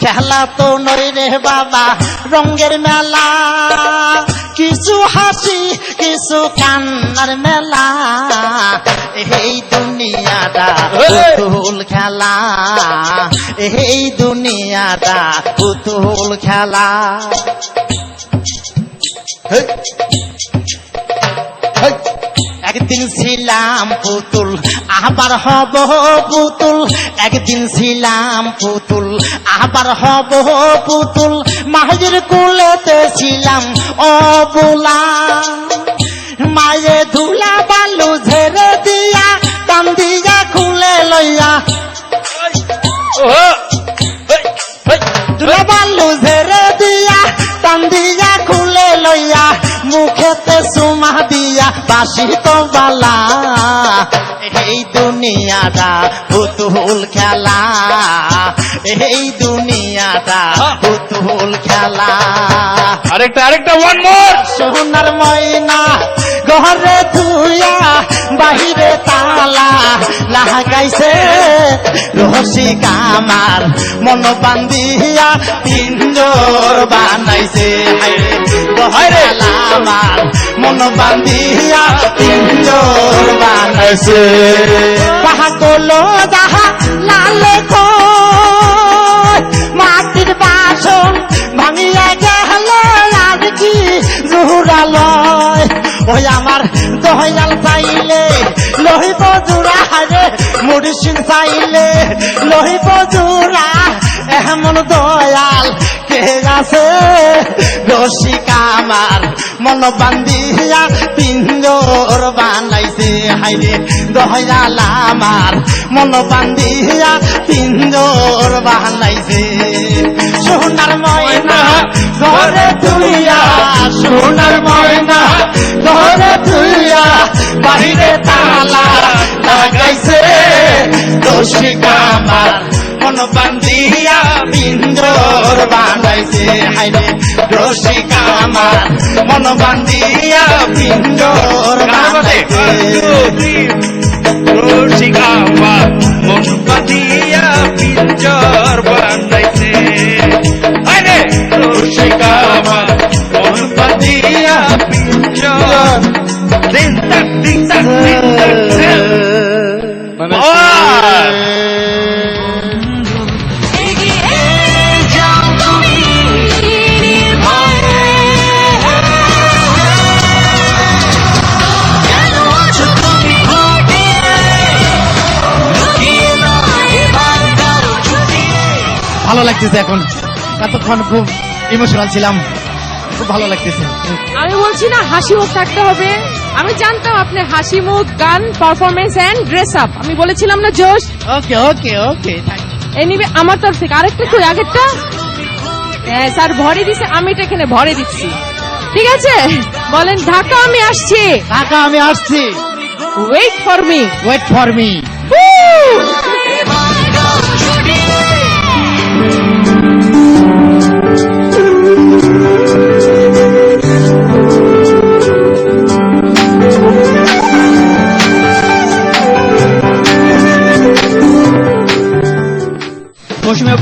খেলা তো নই রে বাবা রঙের মেলা, কিছু হাসি কিছু কান্নার মেলা, এই দুনিয়াটা পুতুল খেলা, এই দুনিয়াটা পুতুল খেলা। একদিন ছিলাম পুতুল আবার হব পুতুল, একদিন ছিলাম পুতুল আবার হব পুতুল, মায়ের কোলেতে ছিলাম অবুলা, মায়ে ধুলা বালু ঝেড়ে দিয়া কান দিয়া খুলে লইয়া, ধুলা বালু ঝেড়ে দিয়া কান দিয়া খুলে লইয়া, মুখেতে সুমা দিয়া বাসি তো বালা, এই দুনিয়াটা পুতুল খেলা, এই দুনিয়াটা পুতুল খেলা। আরেকটা ওয়ান মোর। সোনার ময়না ঘরে ধুইয়া বাহিরে তালা লাগাইছে, রসিক আমার মন বান্ধিয়া পিঞ্জর বানাইছে, ঘরে আমার মন বান্ধিয়া পিঞ্জর বানাইছে। পাগল যাহা লালে মাটির বাসন ভাঙিয়া গেল আর কি জোড়ালয়, ওই আমার দয়াল চাইলে লহিব জোড়া, রে মুড়িসিন চাইলে লহিব জোড়া, এমন দয়াল কে আছে, রসিক আমার মন বান্ধিয়া পিঞ্জর বানাইছে, হাইরে দয়াল আমার মন বান্ধিয়া পিঞ্জর বানাইছে। সোনার ময়না ঘরে তুইয়া, সোনার ময়না ঘরে তুইয়া বাহিরে তালা লাগাইছে, রসিক আমার মন বান্ধিয়া পিঞ্জর বানাইছে, হাইরে রসিক আমার মন বান্ধিয়া পিঞ্জর বানাইছে, রসিক আমার মন বাঁধিয়া পিঞ্জর বানাইছে, আরে রসিক আমার মন বাঁধিয়া পিঞ্জর। দিন তাক দিন তাক দিন তাক মানে ভালো লাগতেছে এখন, এতক্ষণ খুব ইমোশনাল ছিলাম, খুব ভালো লাগতেছে। আমি বলছি না হাসি মুখ থাকতে হবে, আমি জানতাম আপনি হাসি মুখ, গান, পারফরমেন্স এন্ড ড্রেস আপ, আমি বলেছিলাম না জোশ। ওকে ওকে ওকে, এনিওয়ে আমার তরফ থেকে আরেকটা কই আগেরটা, হ্যাঁ স্যার ভরে দিছে, আমি এটা এখানে ভরে দিচ্ছি, ঠিক আছে? বলেন ঢাকা আমি আসছি, ঢাকা আমি আসছি, wait for me, wait for me.